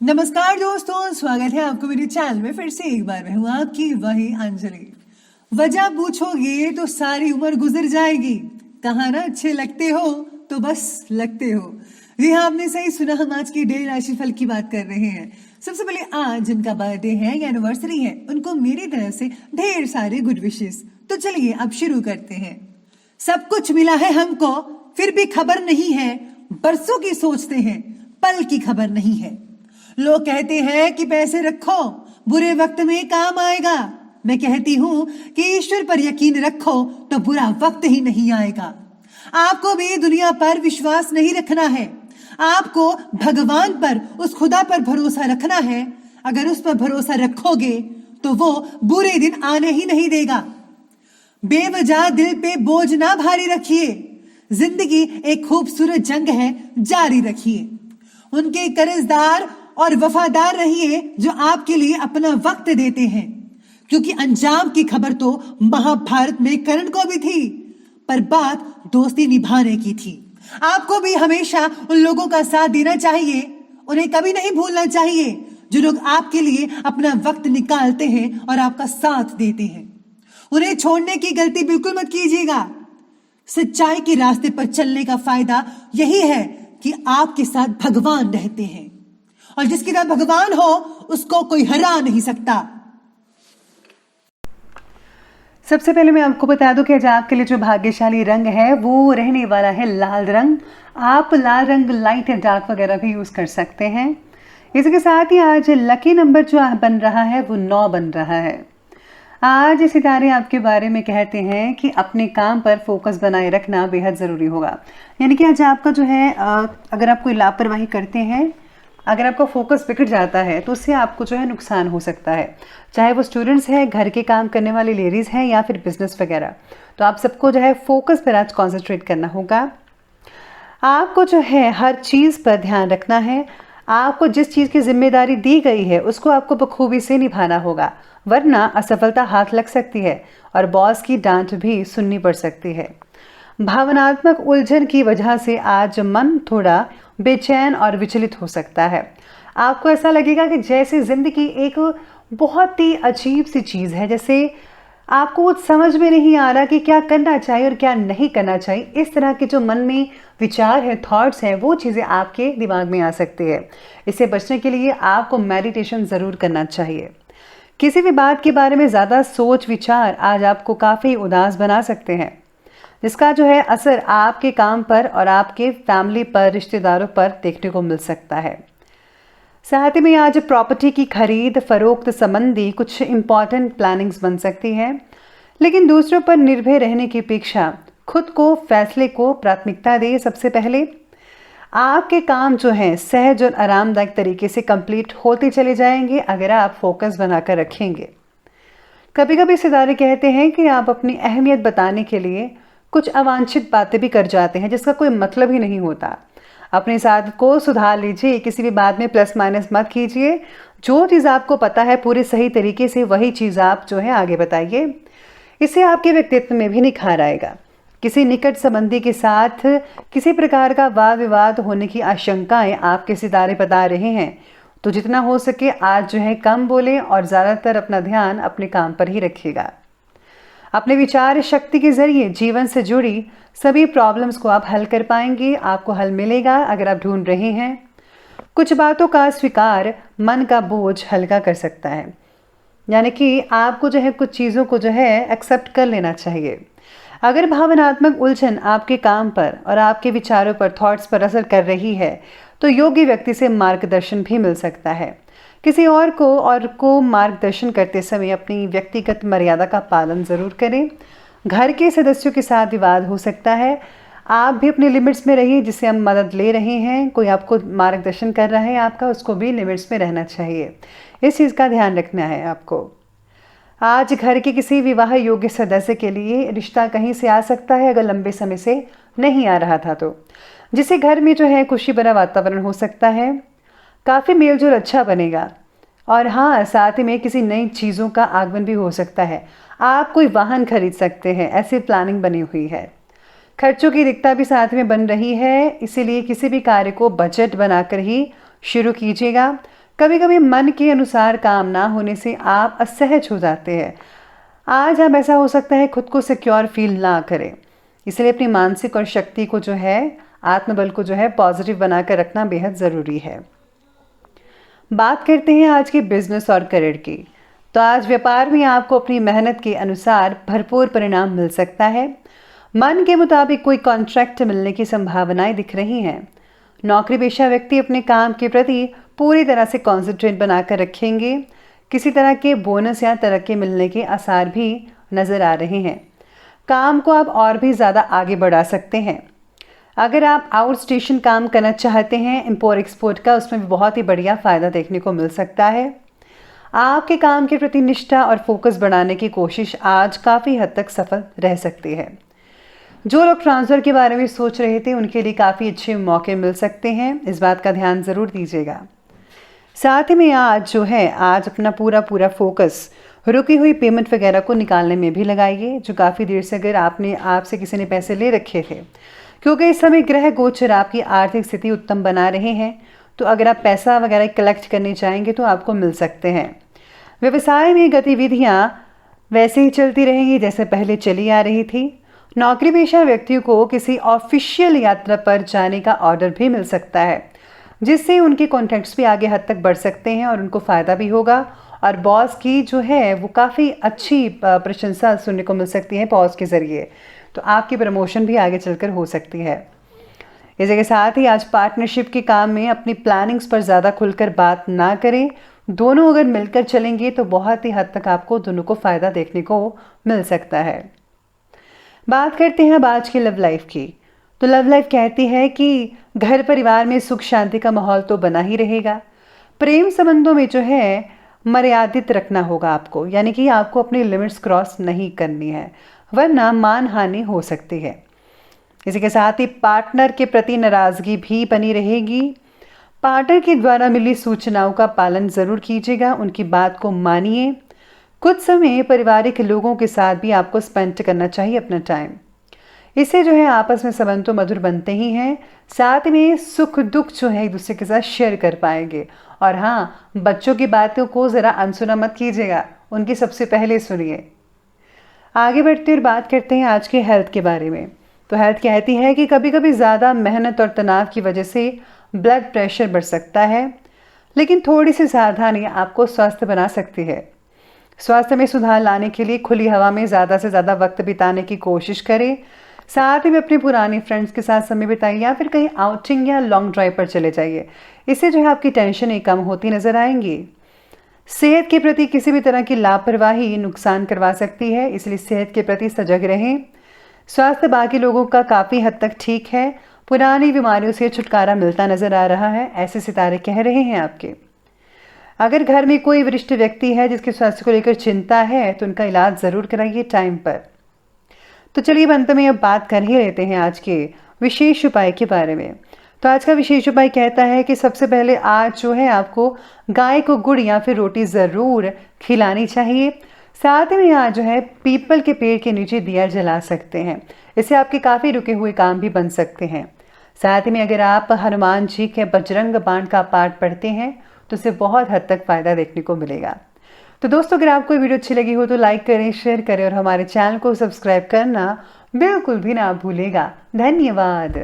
नमस्कार दोस्तों, स्वागत है आपको मेरे चैनल में। फिर से एक बार मैं हूँ आपकी वही अंजलि। वजह पूछोगे तो सारी उम्र गुजर जाएगी, कहा ना अच्छे लगते हो तो बस लगते हो। जी हाँ, आपने सही सुना। हम आज की डेली राशिफल की बात कर रहे हैं। सबसे पहले आज जिनका बर्थडे है या एनिवर्सरी है, उनको मेरी तरफ से ढेर सारे गुड विशेस। तो चलिए अब शुरू करते हैं। सब कुछ मिला है हमको, फिर भी खबर नहीं है। बरसों की सोचते हैं, पल की खबर नहीं है। लोग कहते हैं कि पैसे रखो, बुरे वक्त में काम आएगा। मैं कहती हूँ कि ईश्वर पर यकीन रखो तो बुरा वक्त ही नहीं आएगा। आपको भी दुनिया पर विश्वास नहीं रखना है, आपको भगवान पर, उस खुदा पर भरोसा रखना है। अगर उस पर भरोसा रखोगे तो वो बुरे दिन आने ही नहीं देगा। बेवजह दिल पे बोझ ना भारी रखिए। जिंदगी एक खूबसूरत जंग है, जारी रखिए। उनके कर्जदार और वफादार रहिए जो आपके लिए अपना वक्त देते हैं, क्योंकि अंजाम की खबर तो महाभारत में कर्ण को भी थी, पर बात दोस्ती निभाने की थी। आपको भी हमेशा उन लोगों का साथ देना चाहिए, उन्हें कभी नहीं भूलना चाहिए जो लोग आपके लिए अपना वक्त निकालते हैं और आपका साथ देते हैं। उन्हें छोड़ने की गलती बिल्कुल मत कीजिएगा। सच्चाई के रास्ते पर चलने का फायदा यही है कि आपके साथ भगवान रहते हैं, और जिसके साथ भगवान हो उसको कोई हरा नहीं सकता। सबसे पहले मैं आपको बता दूं कि आज आपके लिए जो भाग्यशाली रंग है वो रहने वाला है लाल रंग। आप लाल रंग लाइट या डार्क वगैरह भी यूज़ कर सकते हैं। इसी के साथ ही आज लकी नंबर जो बन रहा है वो 9 बन रहा है। आज सितारे आपके बारे में कहते हैं कि अपने काम पर फोकस बनाए रखना बेहद ज़रूरी होगा। यानी कि आज आपका जो है अगर आप कोई लापरवाही करते हैं, अगर आपका फोकस बिगड़ जाता है तो उससे आपको जो है नुकसान हो सकता है। चाहे वो स्टूडेंट्स हैं, घर के काम करने वाली लेडीज़ हैं या फिर बिजनेस वगैरह, तो आप सबको जो है फोकस पर आज कॉन्सेंट्रेट करना होगा। आपको जो है हर चीज़ पर ध्यान रखना है। आपको जिस चीज़ की जिम्मेदारी दी गई है उसको आपको बखूबी से निभाना होगा, वरना असफलता हाथ लग सकती है और बॉस की डांट भी सुननी पड़ सकती है। भावनात्मक उलझन की वजह से आज मन थोड़ा बेचैन और विचलित हो सकता है। आपको ऐसा लगेगा कि जैसे ज़िंदगी एक बहुत ही अजीब सी चीज़ है, जैसे आपको कुछ समझ में नहीं आ रहा कि क्या करना चाहिए और क्या नहीं करना चाहिए। इस तरह के जो मन में विचार है, थॉट्स हैं, वो चीज़ें आपके दिमाग में आ सकती है। इससे बचने के लिए आपको मेडिटेशन ज़रूर करना चाहिए। किसी भी बात के बारे में ज़्यादा सोच विचार आज आपको काफ़ी उदास बना सकते हैं, जिसका जो है असर आपके काम पर और आपके फैमिली पर, रिश्तेदारों पर देखने को मिल सकता है। साथ ही में आज प्रॉपर्टी की खरीद फरोख्त संबंधी कुछ इम्पॉर्टेंट प्लानिंग्स बन सकती है, लेकिन दूसरों पर निर्भर रहने की अपेक्षा खुद को फैसले को प्राथमिकता दें। सबसे पहले आपके काम जो हैं सहज और आरामदायक तरीके से कंप्लीट होते चले जाएंगे अगर आप फोकस बनाकर रखेंगे। कभी कभी सितारे कहते हैं कि आप अपनी अहमियत बताने के लिए कुछ अवांछित बातें भी कर जाते हैं जिसका कोई मतलब ही नहीं होता। अपने साथ को सुधार लीजिए, किसी भी बात में प्लस माइनस मत कीजिए। जो चीज़ आपको पता है पूरे सही तरीके से वही चीज़ आप जो है आगे बताइए। इससे आपके व्यक्तित्व में भी निखार आएगा। किसी निकट संबंधी के साथ किसी प्रकार का वाद विवाद होने की आशंकाएं आपके सितारे बता रहे हैं, तो जितना हो सके आज जो है कम बोलें और ज़्यादातर अपना ध्यान अपने काम पर ही रखिएगा। अपने विचार शक्ति के जरिए जीवन से जुड़ी सभी प्रॉब्लम्स को आप हल कर पाएंगे। आपको हल मिलेगा अगर आप ढूंढ रहे हैं। कुछ बातों का स्वीकार मन का बोझ हल्का कर सकता है, यानी कि आपको जो है कुछ चीज़ों को जो है एक्सेप्ट कर लेना चाहिए। अगर भावनात्मक उलझन आपके काम पर और आपके विचारों पर, थॉट्स पर असर कर रही है, तो योग्य व्यक्ति से मार्गदर्शन भी मिल सकता है। किसी और को मार्गदर्शन करते समय अपनी व्यक्तिगत मर्यादा का पालन ज़रूर करें। घर के सदस्यों के साथ विवाद हो सकता है, आप भी अपने लिमिट्स में रहिए। जिससे हम मदद ले रहे हैं, कोई आपको मार्गदर्शन कर रहा है आपका, उसको भी लिमिट्स में रहना चाहिए। इस चीज़ का ध्यान रखना है आपको। आज घर के किसी विवाह योग्य सदस्य के लिए रिश्ता कहीं से आ सकता है, अगर लंबे समय से नहीं आ रहा था तो, जिससे घर में जो है खुशी भरा वातावरण हो सकता है। काफ़ी मेलजोल अच्छा बनेगा। और हाँ, साथ ही में किसी नई चीज़ों का आगमन भी हो सकता है। आप कोई वाहन खरीद सकते हैं, ऐसी प्लानिंग बनी हुई है। खर्चों की दिक्कत भी साथ में बन रही है, इसीलिए किसी भी कार्य को बजट बनाकर ही शुरू कीजिएगा। कभी कभी मन के अनुसार काम ना होने से आप असहज हो जाते हैं। आज आप ऐसा हो सकता है खुद को सिक्योर फील ना करें, इसलिए अपनी मानसिक और शक्ति को जो है, आत्मबल को जो है पॉजिटिव बनाकर रखना बेहद ज़रूरी है। बात करते हैं आज के बिजनेस और करियर की। तो आज व्यापार में आपको अपनी मेहनत के अनुसार भरपूर परिणाम मिल सकता है। मन के मुताबिक कोई कॉन्ट्रैक्ट मिलने की संभावनाएं दिख रही हैं। नौकरी पेशा व्यक्ति अपने काम के प्रति पूरी तरह से कॉन्सेंट्रेट बनाकर रखेंगे। किसी तरह के बोनस या तरक्की मिलने के आसार भी नज़र आ रहे हैं। काम को आप और भी ज़्यादा आगे बढ़ा सकते हैं। अगर आप आउट स्टेशन काम करना चाहते हैं इम्पोर्ट एक्सपोर्ट का, उसमें भी बहुत ही बढ़िया फ़ायदा देखने को मिल सकता है। आपके काम के प्रति निष्ठा और फोकस बढ़ाने की कोशिश आज काफ़ी हद तक सफल रह सकती है। जो लोग ट्रांसफ़र के बारे में सोच रहे थे उनके लिए काफ़ी अच्छे मौके मिल सकते हैं, इस बात का ध्यान ज़रूर दीजिएगा। साथ ही में आज अपना पूरा फोकस रुकी हुई पेमेंट वगैरह को निकालने में भी लगाइए, जो काफ़ी देर से अगर आपसे किसी ने पैसे ले रखे थे, क्योंकि इस समय ग्रह गोचर आपकी आर्थिक स्थिति उत्तम बना रहे हैं। तो अगर आप पैसा वगैरह कलेक्ट करने चाहेंगे तो आपको मिल सकते हैं। व्यवसाय में गतिविधियां वैसे ही चलती रहेंगी जैसे पहले चली आ रही थी। नौकरी पेशा व्यक्तियों को किसी ऑफिशियल यात्रा पर जाने का ऑर्डर भी मिल सकता है, जिससे उनके कॉन्टैक्ट्स भी आगे हद तक बढ़ सकते हैं और उनको फ़ायदा भी होगा। और बॉस की जो है वो काफ़ी अच्छी प्रशंसा सुनने को मिल सकती है बॉस के ज़रिए, तो आपकी प्रमोशन भी आगे चलकर हो सकती है। इसी के साथ ही आज पार्टनरशिप के काम में अपनी प्लानिंग्स पर ज़्यादा खुलकर बात ना करें। दोनों अगर मिलकर चलेंगे तो बहुत ही हद तक आपको दोनों को फ़ायदा देखने को मिल सकता है। बात करते हैं अब आज की लव लाइफ की। तो लव लाइफ कहती है कि घर परिवार में सुख शांति का माहौल तो बना ही रहेगा। प्रेम संबंधों में जो है मर्यादित रखना होगा आपको, यानी कि आपको अपनी लिमिट्स क्रॉस नहीं करनी है, वरना मान हानि हो सकती है। इसी के साथ ही पार्टनर के प्रति नाराज़गी भी बनी रहेगी। पार्टनर के द्वारा मिली सूचनाओं का पालन ज़रूर कीजिएगा, उनकी बात को मानिए। कुछ समय पारिवारिक लोगों के साथ भी आपको स्पेंड करना चाहिए अपना टाइम। इससे जो है आपस में संबंध तो मधुर बनते ही हैं, साथ में सुख दुख जो है एक दूसरे के साथ शेयर कर पाएंगे। और हाँ, बच्चों की बातों को ज़रा अनसुना मत कीजिएगा, उनकी सबसे पहले सुनिए। आगे बढ़ते और बात करते हैं आज के हेल्थ के बारे में। तो हेल्थ कहती है कि कभी कभी ज़्यादा मेहनत और तनाव की वजह से ब्लड प्रेशर बढ़ सकता है, लेकिन थोड़ी सी सावधानी आपको स्वस्थ बना सकती है। स्वास्थ्य में सुधार लाने के लिए खुली हवा में ज़्यादा से ज़्यादा वक्त बिताने की कोशिश करें। साथ ही में अपने पुराने फ्रेंड्स के साथ समय बिताइए या फिर कहीं आउटिंग या लॉन्ग ड्राइव पर चले जाइए। इससे जो है आपकी टेंशन कम होती नज़र आएंगी। सेहत के प्रति किसी भी तरह की लापरवाही नुकसान करवा सकती है, इसलिए सेहत के प्रति सजग रहें। स्वास्थ्य बाकी लोगों का काफ़ी हद तक ठीक है, पुरानी बीमारियों से छुटकारा मिलता नज़र आ रहा है, ऐसे सितारे कह रहे हैं आपके। अगर घर में कोई वरिष्ठ व्यक्ति है जिसके स्वास्थ्य को लेकर चिंता है तो उनका इलाज ज़रूर कराइए टाइम पर। तो चलिए अंत में अब बात कर ही लेते हैं आज के विशेष उपाय के बारे में। तो आज का विशेष उपाय कहता है कि सबसे पहले आज जो है आपको गाय को गुड़ या फिर रोटी ज़रूर खिलानी चाहिए। साथ में आज जो है पीपल के पेड़ के नीचे दिया जला सकते हैं, इससे आपके काफ़ी रुके हुए काम भी बन सकते हैं। साथ में अगर आप हनुमान जी के बजरंग बाण का पाठ पढ़ते हैं तो इससे बहुत हद तक फ़ायदा देखने को मिलेगा। तो दोस्तों, अगर आपको वीडियो अच्छी लगी हो तो लाइक करें, शेयर करें और हमारे चैनल को सब्सक्राइब करना बिल्कुल भी ना भूलेगा। धन्यवाद।